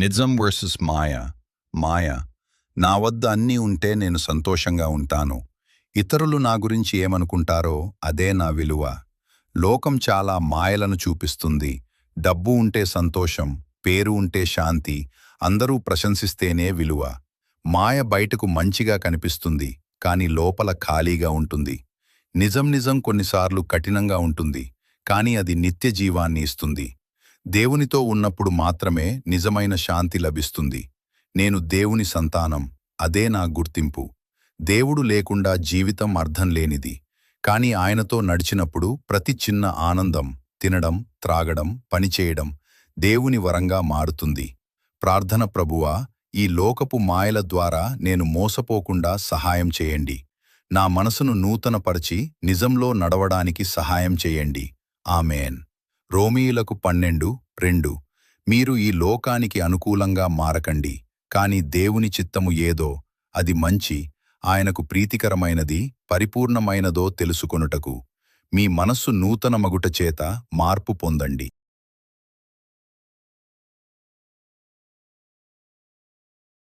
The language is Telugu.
నిజం వర్సెస్ మాయ. మాయ. నా వద్ద అన్నీ ఉంటే నేను సంతోషంగా ఉంటాను. ఇతరులు నా గురించి ఏమనుకుంటారో అదే నా విలువ. లోకం చాలా మాయలను చూపిస్తుంది. డబ్బు ఉంటే సంతోషం, పేరు ఉంటే శాంతి, అందరూ ప్రశంసిస్తేనే విలువ. మాయ బయటకు మంచిగా కనిపిస్తుంది, కాని లోపల ఖాళీగా ఉంటుంది. నిజం నిజం కొన్నిసార్లు కఠినంగా ఉంటుంది, కాని అది నిత్య జీవాన్ని ఇస్తుంది. దేవునితో ఉన్నప్పుడు మాత్రమే నిజమైన శాంతి లభిస్తుంది. నేను దేవుని సంతానం, అదే నా గుర్తింపు. దేవుడు లేకుండా జీవితం అర్థం లేనిది. కాని ఆయనతో నడిచినప్పుడు ప్రతి చిన్న ఆనందం, తినడం, త్రాగడం, పనిచేయడం, దేవుని వరంగా మారుతుంది. ప్రార్థన: ప్రభువా, ఈ లోకపు మాయల ద్వారా నేను మోసపోకుండా సహాయం చేయండి. నా మనసును నూతనపరచి నిజంలో నడవడానికి సహాయం చేయండి. ఆమేన్. రోమీయులకు 12:2. మీరు ఈ లోకానికి అనుకూలంగా మారకండి, కాని దేవుని చిత్తము ఏదో, అది మంచి, ఆయనకు ప్రీతికరమైనది, పరిపూర్ణమైనదో తెలుసుకొనుటకు మీ మనస్సు నూతన మగుట చేత మార్పు పొందండి.